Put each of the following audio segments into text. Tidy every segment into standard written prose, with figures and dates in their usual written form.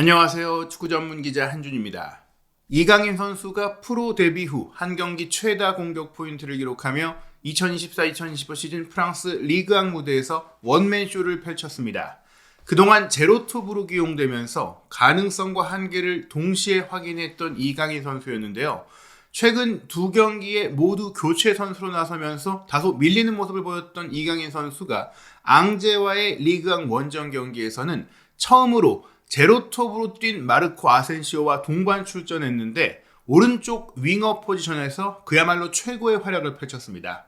안녕하세요. 축구 전문 기자 한준입니다. 이강인 선수가 프로 데뷔 후 한 경기 최다 공격 포인트를 기록하며 2024-2025 시즌 프랑스 리그앙 무대에서 원맨쇼를 펼쳤습니다. 그동안 제로톱으로 기용되면서 가능성과 한계를 동시에 확인했던 이강인 선수였는데요. 최근 두 경기에 모두 교체 선수로 나서면서 다소 밀리는 모습을 보였던 이강인 선수가 앙제와의 리그앙 원정 경기에서는 처음으로 제로톱으로 뛴 마르코 아센시오와 동반 출전했는데 오른쪽 윙어 포지션에서 그야말로 최고의 활약을 펼쳤습니다.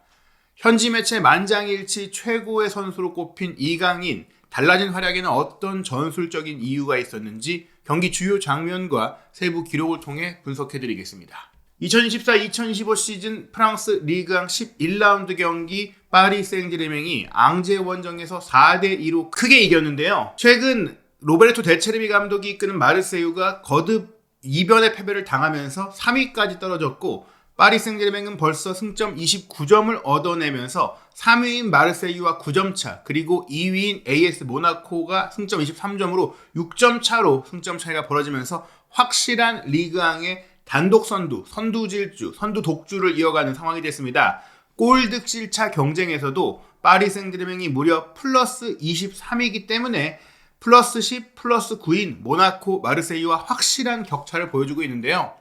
현지 매체 만장일치 최고의 선수로 꼽힌 이강인, 달라진 활약에는 어떤 전술적인 이유가 있었는지 경기 주요 장면과 세부 기록을 통해 분석해드리겠습니다. 2024-2025 시즌 프랑스 리그앙 11라운드 경기 파리 생제르맹이 앙제 원정에서 4대2로 크게 이겼는데요. 최근 로베르토 데체르비 감독이 이끄는 마르세유가 거듭 이변의 패배를 당하면서 3위까지 떨어졌고 파리 생제르맹은 벌써 승점 29점을 얻어내면서 3위인 마르세유와 9점 차, 그리고 2위인 AS 모나코가 승점 23점으로 6점 차로 승점 차이가 벌어지면서 확실한 리그앙의 단독 선두 질주, 선두 독주를 이어가는 상황이 됐습니다. 골 득실차 경쟁에서도 파리 생제르맹이 무려 플러스 23이기 때문에 플러스 10, 플러스 9인 모나코, 마르세유와 확실한 격차를 보여주고 있는데요.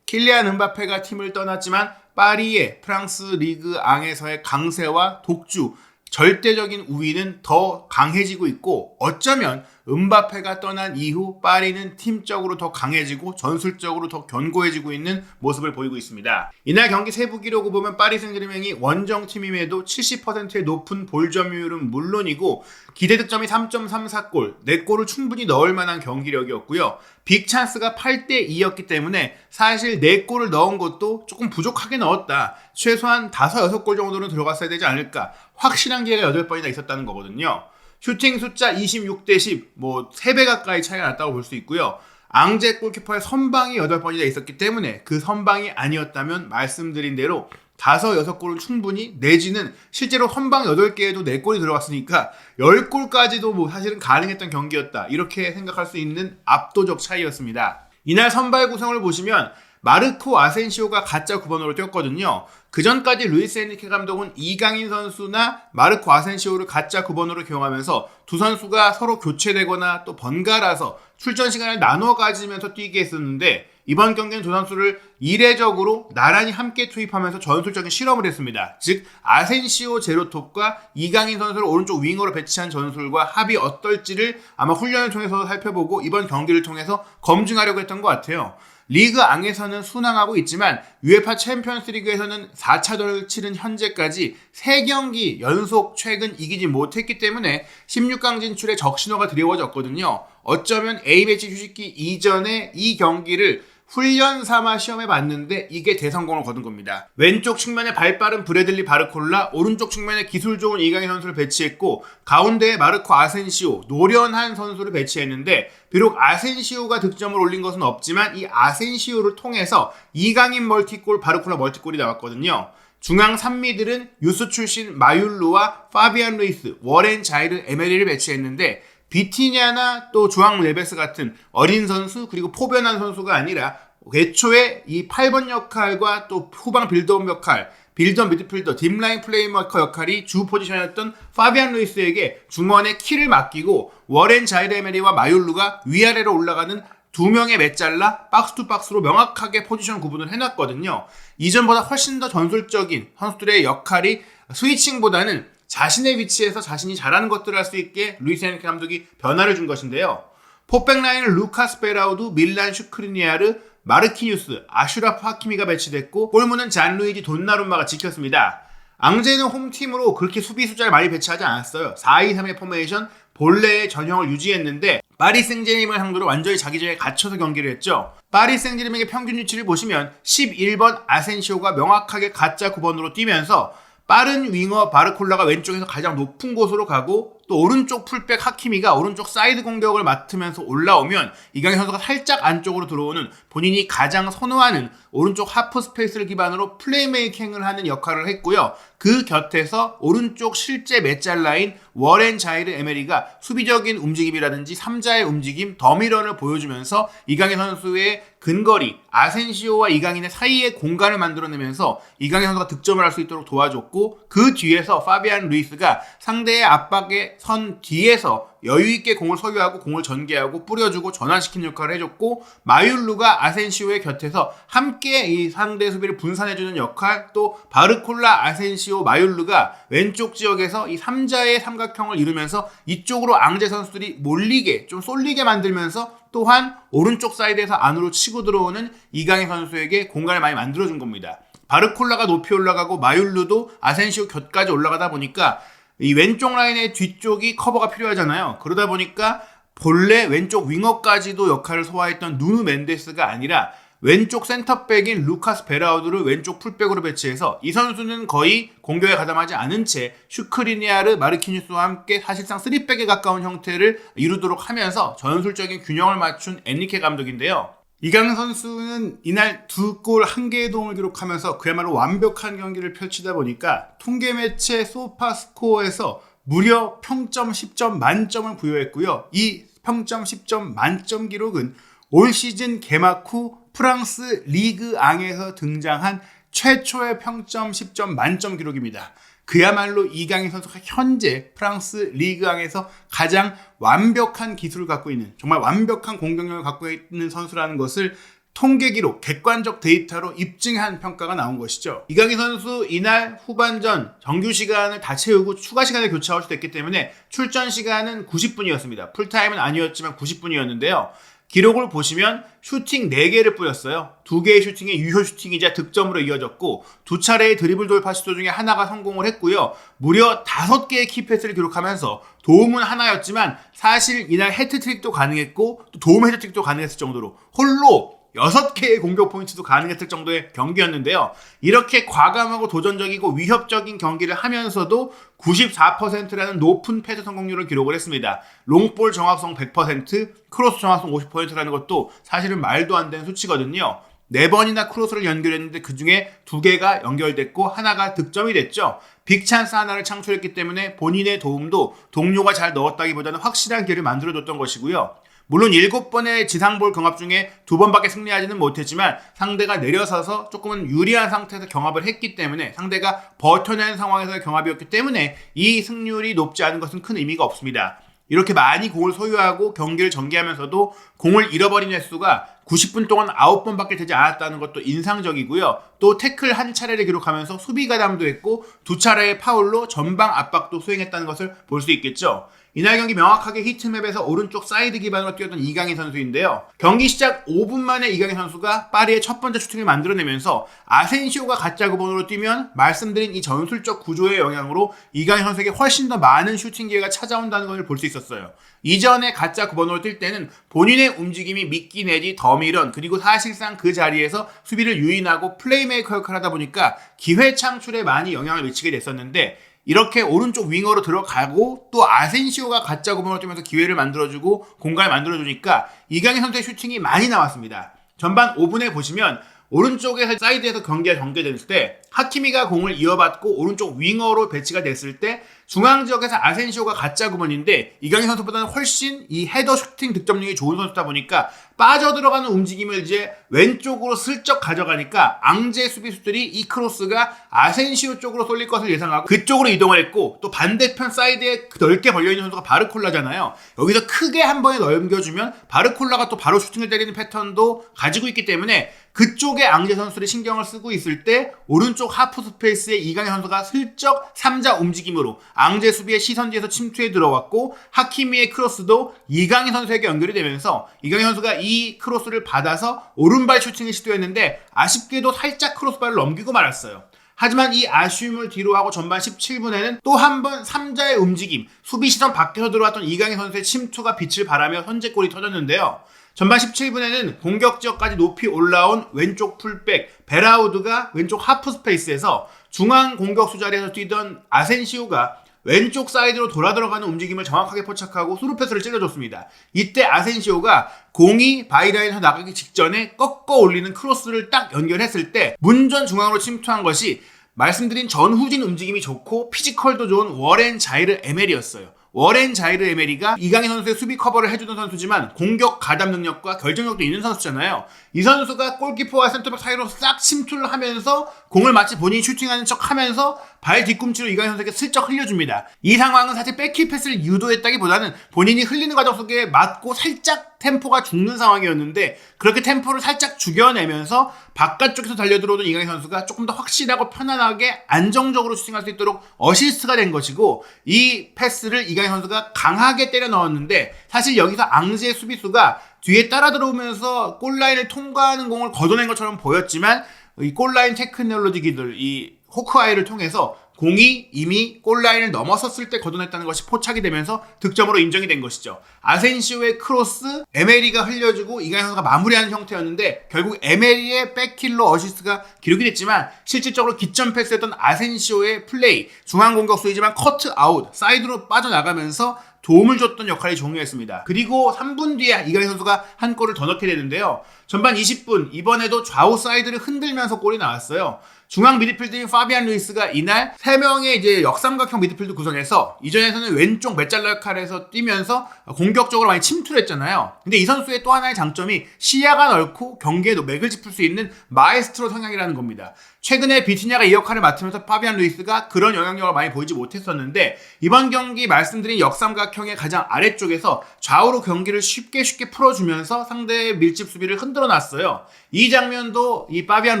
킬리안 음바페가 팀을 떠났지만 파리의 프랑스 리그 앙에서의 강세와 독주, 절대적인 우위는 더 강해지고 있고 어쩌면 음바페가 떠난 이후 파리는 팀적으로 더 강해지고 전술적으로 더 견고해지고 있는 모습을 보이고 있습니다. 이날 경기 세부 기록을 보면 파리 생제르맹이 원정팀임에도 70%의 높은 볼 점유율은 물론이고 기대 득점이 3.34골, 4골을 충분히 넣을 만한 경기력이었고요. 빅찬스가 8대2였기 때문에 사실 4골을 넣은 것도 조금 부족하게 넣었다. 최소한 5, 6골 정도는 들어갔어야 되지 않을까. 확실한 기회가 8번이나 있었다는 거거든요. 슈팅 숫자 26대 10, 3배 가까이 차이가 났다고 볼 수 있고요. 앙제 골키퍼의 선방이 8번이나 있었기 때문에 그 선방이 아니었다면 말씀드린 대로 5, 6골은 충분히 내지는 실제로 선방 8개에도 4골이 들어갔으니까 10골까지도 사실은 가능했던 경기였다. 이렇게 생각할 수 있는 압도적 차이였습니다. 이날 선발 구성을 보시면 마르코 아센시오가 가짜 9번으로 뛰었거든요. 그전까지 루이스 엔리케 감독은 이강인 선수나 마르코 아센시오를 가짜 9번으로 기용하면서 두 선수가 서로 교체되거나 또 번갈아서 출전 시간을 나눠 가지면서 뛰게 했었는데 이번 경기는 두 선수를 이례적으로 나란히 함께 투입하면서 전술적인 실험을 했습니다. 즉 아센시오 제로톱과 이강인 선수를 오른쪽 윙어로 배치한 전술과 합이 어떨지를 아마 훈련을 통해서 살펴보고 이번 경기를 통해서 검증하려고 했던 것 같아요. 리그 앙에서는 순항하고 있지만 UEFA 챔피언스 리그에서는 4차전을 치른 현재까지 3경기 연속 최근 이기지 못했기 때문에 16강 진출에 적신호가 드리워졌거든요. 어쩌면 A매치 휴식기 이전에 이 경기를 훈련 삼아 시험해봤는데 이게 대성공을 거둔 겁니다. 왼쪽 측면에 발빠른 브래들리 바르콜라, 오른쪽 측면에 기술 좋은 이강인 선수를 배치했고 가운데에 마르코 아센시오, 노련한 선수를 배치했는데 비록 아센시오가 득점을 올린 것은 없지만 이 아센시오를 통해서 이강인 멀티골, 바르콜라 멀티골이 나왔거든요. 중앙 3미들은 유스 출신 마율루와 파비안 루이스, 워렌 자이르 에메리를 배치했는데 비티냐나 또 주앙 레베스 같은 어린 선수 그리고 포변한 선수가 아니라 애초에 이 8번 역할과 또 후방 빌드업 역할, 빌드업 미드필더, 딥라인 플레이메이커 역할이 주 포지션이었던 파비안 루이스에게 중원에 키를 맡기고 워렌 자이르 에메리와 마율루가 위아래로 올라가는 두 명의 맷잘라 박스 투 박스로 명확하게 포지션 구분을 해놨거든요. 이전보다 훨씬 더 전술적인 선수들의 역할이 스위칭보다는 자신의 위치에서 자신이 잘하는 것들을 할 수 있게 루이스 엔리케 감독이 변화를 준 것인데요. 포백 라인은 루카스 베라우드, 밀란 슈크리니아르, 마르키뉴스, 아슈라프 하키미가 배치됐고 골문은 잔루이지 돈나룸마가 지켰습니다. 앙제는 홈팀으로 그렇게 수비 숫자를 많이 배치하지 않았어요. 4-2-3의 포메이션 본래의 전형을 유지했는데 파리 생제르맹을 상대로 완전히 자기전에 갇혀서 경기를 했죠. 파리 생제르맹의 평균 위치를 보시면 11번 아센시오가 명확하게 가짜 9번으로 뛰면서 빠른 윙어 바르콜라가 왼쪽에서 가장 높은 곳으로 가고 또 오른쪽 풀백 하키미가 오른쪽 사이드 공격을 맡으면서 올라오면 이강인 선수가 살짝 안쪽으로 들어오는 본인이 가장 선호하는 오른쪽 하프 스페이스를 기반으로 플레이메이킹을 하는 역할을 했고요. 그 곁에서 오른쪽 실제 맷잘 라인 워렌 자이르 에메리가 수비적인 움직임이라든지 3자의 움직임, 더미런을 보여주면서 이강인 선수의 근거리, 아센시오와 이강인의 사이에 공간을 만들어내면서 이강인 선수가 득점을 할 수 있도록 도와줬고, 그 뒤에서 파비안 루이스가 상대의 압박에 선 뒤에서 여유있게 공을 소유하고 공을 전개하고 뿌려주고 전환시키는 역할을 해줬고, 마율루가 아센시오의 곁에서 함께 이 상대 수비를 분산해주는 역할, 또 바르콜라, 아센시오, 마율루가 왼쪽 지역에서 이 3자의 삼각형을 이루면서 이쪽으로 앙제 선수들이 몰리게 좀 쏠리게 만들면서 또한 오른쪽 사이드에서 안으로 치고 들어오는 이강인 선수에게 공간을 많이 만들어준 겁니다. 바르콜라가 높이 올라가고 마율루도 아센시오 곁까지 올라가다 보니까 이 왼쪽 라인의 뒤쪽이 커버가 필요하잖아요. 그러다 보니까 본래 왼쪽 윙어까지도 역할을 소화했던 누누 멘데스가 아니라 왼쪽 센터백인 루카스 베라우드를 왼쪽 풀백으로 배치해서 이 선수는 거의 공격에 가담하지 않은 채 슈크리니아르, 마르키뉴스와 함께 사실상 3백에 가까운 형태를 이루도록 하면서 전술적인 균형을 맞춘 엔리케 감독인데요. 이강인 선수는 이날 2골 1개의 도움을 기록하면서 그야말로 완벽한 경기를 펼치다 보니까 통계 매체 소파스코어에서 무려 평점 10점 만점을 부여했고요. 이 평점 10점 만점 기록은 올 시즌 개막 후 프랑스 리그 앙에서 등장한 최초의 평점 10점 만점 기록입니다. 그야말로 이강인 선수가 현재 프랑스 리그앙에서 가장 완벽한 기술을 갖고 있는, 정말 완벽한 공격력을 갖고 있는 선수라는 것을 통계 기록, 객관적 데이터로 입증한 평가가 나온 것이죠. 이강인 선수 이날 후반전 정규 시간을 다 채우고 추가 시간에 교체할 수도 있기 때문에 출전 시간은 90분이었습니다. 풀타임은 아니었지만 90분이었는데요. 기록을 보시면 슈팅 4개를 뿌렸어요. 2개의 슈팅이 유효 슈팅이자 득점으로 이어졌고, 2차례의 드리블 돌파 시도 중에 하나가 성공을 했고요. 무려 5개의 키패스를 기록하면서 도움은 하나였지만 사실 이날 해트트릭도 가능했고 또 도움 해트트릭도 가능했을 정도로 홀로 6개의 공격 포인트도 가능했을 정도의 경기였는데요. 이렇게 과감하고 도전적이고 위협적인 경기를 하면서도 94%라는 높은 패스 성공률을 기록을 했습니다. 롱볼 정확성 100%, 크로스 정확성 50%라는 것도 사실은 말도 안 되는 수치거든요. 4번이나 크로스를 연결했는데 그 중에 2개가 연결됐고 하나가 득점이 됐죠. 빅찬스 하나를 창출했기 때문에 본인의 도움도 동료가 잘 넣었다기보다는 확실한 기회를 만들어줬던 것이고요. 물론 7번의 지상볼 경합 중에 2번밖에 승리하지는 못했지만 상대가 내려서서 조금은 유리한 상태에서 경합을 했기 때문에, 상대가 버텨낸 상황에서의 경합이었기 때문에 이 승률이 높지 않은 것은 큰 의미가 없습니다. 이렇게 많이 공을 소유하고 경기를 전개하면서도 공을 잃어버린 횟수가 90분 동안 9번밖에 되지 않았다는 것도 인상적이고요. 또 태클 한 차례를 기록하면서 수비 가담도 했고 2차례의 파울로 전방 압박도 수행했다는 것을 볼 수 있겠죠. 이날 경기 명확하게 히트맵에서 오른쪽 사이드 기반으로 뛰었던 이강인 선수인데요. 경기 시작 5분 만에 이강인 선수가 파리의 첫 번째 슈팅을 만들어내면서 아센시오가 가짜 9번으로 뛰면 말씀드린 이 전술적 구조의 영향으로 이강인 선수에게 훨씬 더 많은 슈팅 기회가 찾아온다는 것을 볼 수 있었어요. 이전에 가짜 9번으로 뛸 때는 본인의 움직임이 미끼 내지 더미런, 그리고 사실상 그 자리에서 수비를 유인하고 플레이메이커 역할을 하다 보니까 기회 창출에 많이 영향을 미치게 됐었는데, 이렇게 오른쪽 윙어로 들어가고 또 아센시오가 가짜 9번으로 뛰면서 기회를 만들어주고 공간을 만들어주니까 이강인 선수의 슈팅이 많이 나왔습니다. 전반 5분에 보시면 오른쪽에서 사이드에서 경기가 전개됐을 때 하키미가 공을 이어받고 오른쪽 윙어로 배치가 됐을 때 중앙 지역에서 아센시오가 가짜 9번인데 이강인 선수보다는 훨씬 이 헤더 슈팅 득점력이 좋은 선수다 보니까 빠져들어가는 움직임을 이제 왼쪽으로 슬쩍 가져가니까 앙제 수비수들이 이 크로스가 아센시오 쪽으로 쏠릴 것을 예상하고 그쪽으로 이동을 했고, 또 반대편 사이드에 넓게 벌려있는 선수가 바르콜라잖아요. 여기서 크게 한 번에 넘겨주면 바르콜라가 또 바로 슈팅을 때리는 패턴도 가지고 있기 때문에 그쪽에 앙제 선수들이 신경을 쓰고 있을 때 오른쪽 하프 스페이스에 이강인 선수가 슬쩍 3자 움직임으로 앙제 수비의 시선지에서 침투해 들어왔고, 하키미의 크로스도 이강인 선수에게 연결이 되면서 이강인 선수가 이 크로스를 받아서 오른발 슈팅을 시도했는데 아쉽게도 살짝 크로스바를 넘기고 말았어요. 하지만 이 아쉬움을 뒤로하고 전반 17분에는 또 한 번 3자의 움직임, 수비 시선 밖에서 들어왔던 이강인 선수의 침투가 빛을 발하며 선제골이 터졌는데요. 전반 17분에는 공격 지역까지 높이 올라온 왼쪽 풀백 베라우드가 왼쪽 하프 스페이스에서 중앙 공격수 자리에서 뛰던 아센시오가 왼쪽 사이드로 돌아 들어가는 움직임을 정확하게 포착하고 스루 패스를 찔러줬습니다. 이때 아센시오가 공이 바이라인에서 나가기 직전에 꺾어 올리는 크로스를 딱 연결했을 때 문전 중앙으로 침투한 것이 말씀드린 전후진 움직임이 좋고 피지컬도 좋은 워렌 자이르 에메리였어요. 워렌 자이르 에메리가 이강인 선수의 수비 커버를 해주던 선수지만 공격 가담 능력과 결정력도 있는 선수잖아요. 이 선수가 골키퍼와 센터백 사이로 싹 침투를 하면서 공을 마치 본인이 슈팅하는 척 하면서 발 뒤꿈치로 이강인 선수에게 슬쩍 흘려줍니다. 이 상황은 사실 백킥 패스를 유도했다기보다는 본인이 흘리는 과정 속에 맞고 살짝 템포가 죽는 상황이었는데 그렇게 템포를 살짝 죽여내면서 바깥쪽에서 달려들어오던 이강인 선수가 조금 더 확실하고 편안하게 안정적으로 슈팅할 수 있도록 어시스트가 된 것이고 이 패스를 이강인 선수가 강하게 때려 넣었는데 사실 여기서 앙제의 수비수가 뒤에 따라 들어오면서 골라인을 통과하는 공을 걷어낸 것처럼 보였지만 이 골라인 테크놀로지기들 이 호크아이를 통해서 공이 이미 골라인을 넘어섰을 때 걷어냈다는 것이 포착이 되면서 득점으로 인정이 된 것이죠. 아센시오의 크로스, 에메리가 흘려주고 이강인 선수가 마무리하는 형태였는데 결국 에메리의 백힐로 어시스트가 기록이 됐지만 실질적으로 기점 패스했던 아센시오의 플레이, 중앙 공격수이지만 커트 아웃, 사이드로 빠져나가면서 도움을 줬던 역할이 중요했습니다. 그리고 3분 뒤에 이강인 선수가 한 골을 더 넣게 되는데요. 전반 20분 이번에도 좌우 사이드를 흔들면서 골이 나왔어요. 중앙 미드필드인 파비안 루이스가 이날 3명의 이제 역삼각형 미드필드 구성해서 이전에서는 왼쪽 메잘라 역할에서 뛰면서 공격적으로 많이 침투를 했잖아요. 근데 이 선수의 또 하나의 장점이 시야가 넓고 경기에도 맥을 짚을 수 있는 마에스트로 성향이라는 겁니다. 최근에 비티냐가 이 역할을 맡으면서 파비안 루이스가 그런 영향력을 많이 보이지 못했었는데 이번 경기 말씀드린 역삼각형의 가장 아래쪽에서 좌우로 경기를 쉽게 풀어주면서 상대의 밀집 수비를 흔들어 놨어요. 이 장면도 이 파비안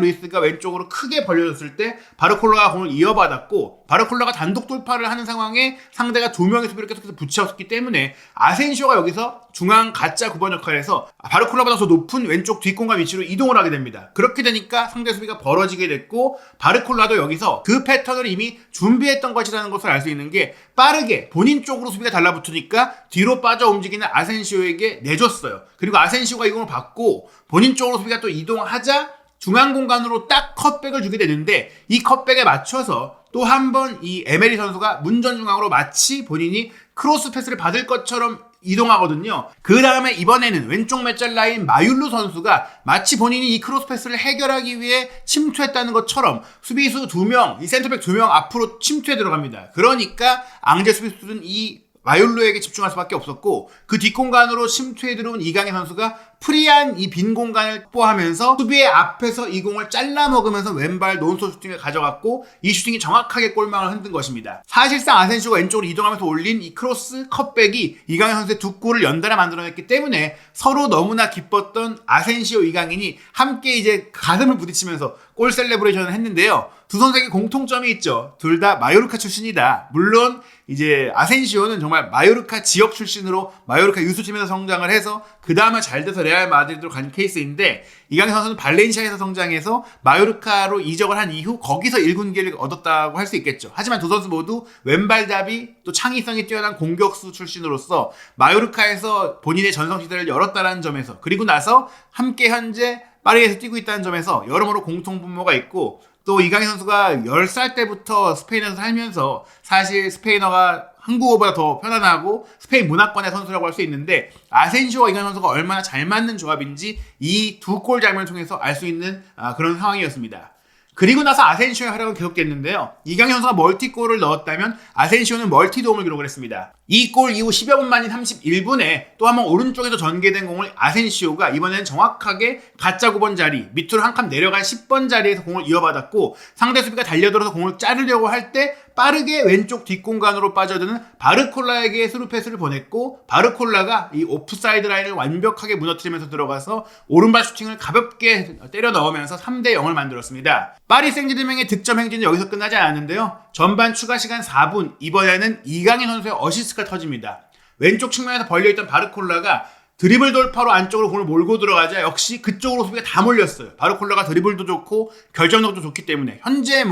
루이스가 왼쪽으로 크게 벌려졌을 때 바르콜라가 공을 이어받았고 바르콜라가 단독 돌파를 하는 상황에 상대가 2명의 수비를 계속해서 붙였기 때문에 아센시오가 여기서 중앙 가짜 9번 역할에서 바르콜라보다 더 높은 왼쪽 뒷공간 위치로 이동을 하게 됩니다. 그렇게 되니까 상대 수비가 벌어지게 됐고 바르콜라도 여기서 그 패턴을 이미 준비했던 것이라는 것을 알 수 있는 게 빠르게 본인 쪽으로 수비가 달라붙으니까 뒤로 빠져 움직이는 아센시오에게 내줬어요. 그리고 아센시오가 이 공을 받고 본인 쪽으로 수비가 또 이동하자 중앙 공간으로 딱 컷백을 주게 되는데 이 컷백에 맞춰서 또 한 번 이 에메리 선수가 문전 중앙으로 마치 본인이 크로스 패스를 받을 것처럼 이동하거든요. 그 다음에 이번에는 왼쪽 밑줄 라인 마율루 선수가 마치 본인이 이 크로스 패스를 해결하기 위해 침투했다는 것처럼 수비수 2명, 이 센터백 2명 앞으로 침투해 들어갑니다. 그러니까 앙제 수비수는 이 마율루에게 집중할 수밖에 없었고 그 뒷공간으로 침투해 들어온 이강인 선수가 프리한 이 빈 공간을 확보하면서 수비의 앞에서 이 공을 잘라 먹으면서 왼발 논소 슈팅을 가져갔고 이 슈팅이 정확하게 골망을 흔든 것입니다. 사실상 아센시오가 왼쪽으로 이동하면서 올린 이 크로스 컷백이 이강인 선수의 두 골을 연달아 만들어냈기 때문에 서로 너무나 기뻤던 아센시오 이강인이 함께 이제 가슴을 부딪히면서 골 셀레브레이션을 했는데요. 두 선수에게 공통점이 있죠. 둘 다 마요르카 출신이다. 물론 이제 아센시오는 정말 마요르카 지역 출신으로 마요르카 유수팀에서 성장을 해서 그 다음에 잘 돼서 레알 마드리드로 간 케이스인데 이강인 선수는 발렌시아에서 성장해서 마요르카로 이적을 한 이후 거기서 1군기를 얻었다고 할 수 있겠죠. 하지만 두 선수 모두 왼발잡이 또 창의성이 뛰어난 공격수 출신으로서 마요르카에서 본인의 전성시대를 열었다는 점에서 그리고 나서 함께 현재 파리에서 뛰고 있다는 점에서 여러모로 공통분모가 있고 또 이강인 선수가 10살 때부터 스페인에서 살면서 사실 스페인어가 한국어보다 더 편안하고 스페인 문화권의 선수라고 할 수 있는데 아센시오와 이강인 선수가 얼마나 잘 맞는 조합인지 이 두 골 장면을 통해서 알 수 있는 그런 상황이었습니다. 그리고 나서 아센시오의 활약은 계속됐는데요. 이강인 선수가 멀티골을 넣었다면 아센시오는 멀티 도움을 기록을 했습니다. 이 골 이후 10여 분 만인 31분에 또 한 번 오른쪽에서 전개된 공을 아센시오가 이번에는 정확하게 가짜 9번 자리 밑으로 한 칸 내려간 10번 자리에서 공을 이어받았고 상대 수비가 달려들어서 공을 자르려고 할 때 빠르게 왼쪽 뒷공간으로 빠져드는 바르콜라에게 스루 패스를 보냈고 바르콜라가 이 오프사이드 라인을 완벽하게 무너뜨리면서 들어가서 오른발 슈팅을 가볍게 때려 넣으면서 3대 0을 만들었습니다. 파리 생제르맹의 득점 행진은 여기서 끝나지 않았는데요. 전반 추가 시간 4분 이번에는 이강인 선수의 어시스트가 터집니다. 왼쪽 측면에서 벌려있던 바르콜라가 드리블 돌파로 안쪽으로 공을 몰고 들어가자 역시 그쪽으로 수비가 다 몰렸어요. 바르콜라가 드리블도 좋고 결정력도 좋기 때문에 현재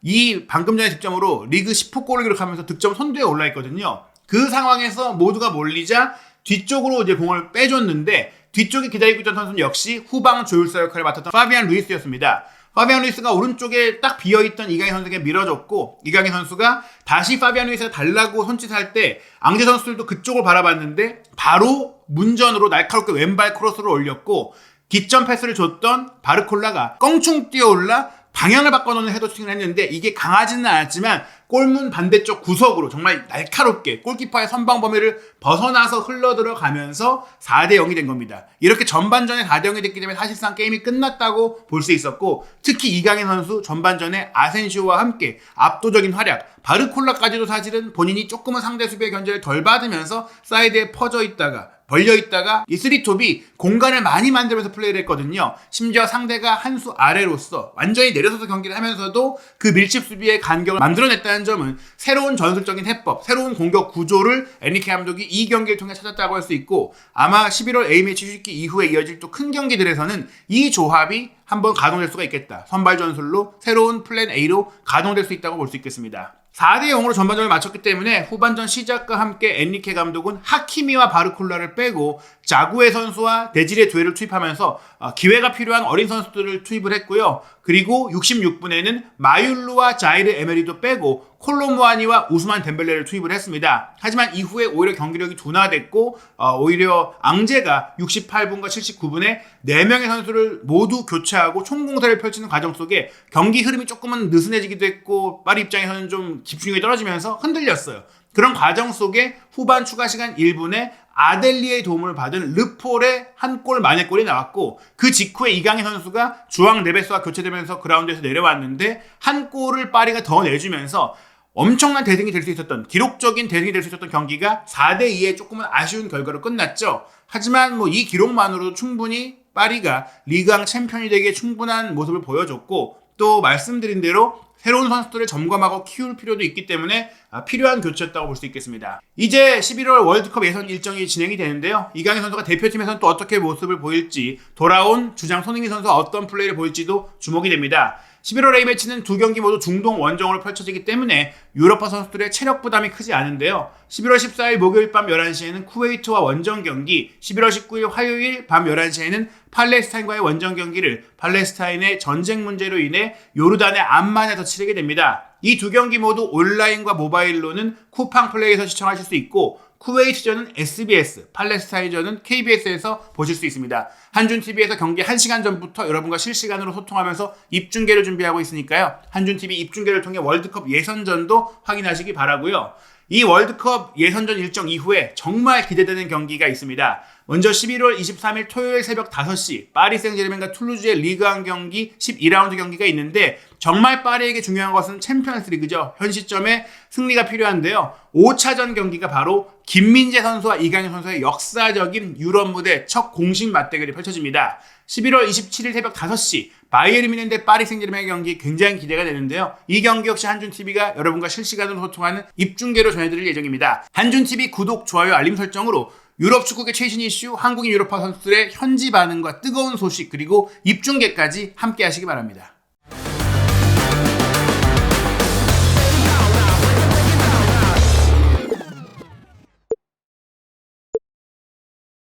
이 방금 전의 득점으로 리그 10호 골을 기록하면서 득점 선두에 올라 있거든요. 그 상황에서 모두가 몰리자 뒤쪽으로 이제 공을 빼줬는데 뒤쪽에 기다리고 있던 선수는 역시 후방 조율사 역할을 맡았던 파비안 루이스였습니다. 파비안 루이스가 오른쪽에 딱 비어있던 이강인 선수에게 밀어줬고 이강인 선수가 다시 파비안 루이스가 달라고 손짓할 때 앙제 선수들도 그쪽을 바라봤는데 바로 문전으로 날카롭게 왼발 크로스를 올렸고 기점 패스를 줬던 바르콜라가 껑충 뛰어올라 방향을 바꿔놓는 헤더스윙을 했는데 이게 강하지는 않았지만 골문 반대쪽 구석으로 정말 날카롭게 골키퍼의 선방 범위를 벗어나서 흘러들어가면서 4대 0이 된 겁니다. 이렇게 전반전에 4대 0이 됐기 때문에 사실상 게임이 끝났다고 볼 수 있었고 특히 이강인 선수 전반전에 아센시오와 함께 압도적인 활약, 바르콜라까지도 사실은 본인이 조금은 상대 수비의 견제를 덜 받으면서 사이드에 벌려있다가 이 쓰리톱이 공간을 많이 만들면서 플레이를 했거든요. 심지어 상대가 한 수 아래로서 완전히 내려서서 경기를 하면서도 그 밀집 수비의 간격을 만들어냈다는 점은 새로운 전술적인 해법, 새로운 공격 구조를 엔리케 감독이 이 경기를 통해 찾았다고 할 수 있고 아마 11월 A매치 휴식기 이후에 이어질 또 큰 경기들에서는 이 조합이 한번 가동될 수가 있겠다. 선발 전술로 새로운 플랜 A로 가동될 수 있다고 볼 수 있겠습니다. 4대 0으로 전반전을 마쳤기 때문에 후반전 시작과 함께 엔리케 감독은 하키미와 바르콜라를 빼고 자구에 선수와 데지레 두에를 투입하면서 기회가 필요한 어린 선수들을 투입을 했고요. 그리고 66분에는 마율루와 자이르 에메리도 빼고 콜로무아니와 우스만 덴벨레를 투입을 했습니다. 하지만 이후에 오히려 경기력이 둔화됐고 오히려 앙제가 68분과 79분에 4명의 선수를 모두 교체하고 총공세를 펼치는 과정 속에 경기 흐름이 조금은 느슨해지기도 했고 파리 입장에서는 좀 집중력이 떨어지면서 흔들렸어요. 그런 과정 속에 후반 추가 시간 1분에 아델리의 도움을 받은 르폴의 한 골 만회골이 나왔고 그 직후에 이강인 선수가 주앙 네베스와 교체되면서 그라운드에서 내려왔는데 한 골을 파리가 더 내주면서 엄청난 대승이 될 수 있었던 기록적인 대승이 될 수 있었던 경기가 4대 2의 조금은 아쉬운 결과로 끝났죠. 하지만 이 기록만으로도 충분히 파리가 리그왕 챔피언이 되기에 충분한 모습을 보여줬고 또 말씀드린 대로 새로운 선수들을 점검하고 키울 필요도 있기 때문에 필요한 교체였다고 볼 수 있겠습니다. 이제 11월 월드컵 예선 일정이 진행이 되는데요. 이강인 선수가 대표팀에서는 또 어떻게 모습을 보일지 돌아온 주장 손흥민 선수가 어떤 플레이를 보일지도 주목이 됩니다. 11월 A매치는 두 경기 모두 중동 원정으로 펼쳐지기 때문에 유럽파 선수들의 체력 부담이 크지 않은데요. 11월 14일 목요일 밤 11시에는 쿠웨이트와 원정 경기, 11월 19일 화요일 밤 11시에는 팔레스타인과의 원정 경기를 팔레스타인의 전쟁 문제로 인해 요르단의 암만에서 치르게 됩니다. 이 두 경기 모두 온라인과 모바일로는 쿠팡 플레이에서 시청하실 수 있고 쿠웨이트전은 SBS, 팔레스타인전은 KBS에서 보실 수 있습니다. 한준TV에서 경기 1시간 전부터 여러분과 실시간으로 소통하면서 입중계를 준비하고 있으니까요. 한준TV 입중계를 통해 월드컵 예선전도 확인하시기 바라고요. 이 월드컵 예선전 일정 이후에 정말 기대되는 경기가 있습니다. 먼저 11월 23일 토요일 새벽 5시 파리 생제르맹과 툴루즈의 리그왕 경기 12라운드 경기가 있는데 정말 파리에게 중요한 것은 챔피언스 리그죠. 현 시점에 승리가 필요한데요. 5차전 경기가 바로 김민재 선수와 이강인 선수의 역사적인 유럽 무대 첫 공식 맞대결이 펼쳐집니다. 11월 27일 새벽 5시 바이에른 뮌헨 대 파리 생제르맹 경기 굉장히 기대가 되는데요. 이 경기 역시 한준TV가 여러분과 실시간으로 소통하는 입중계로 전해드릴 예정입니다. 한준TV 구독, 좋아요, 알림 설정으로 유럽 축구계 최신 이슈, 한국인 유럽파 선수들의 현지 반응과 뜨거운 소식 그리고 입중계까지 함께 하시기 바랍니다.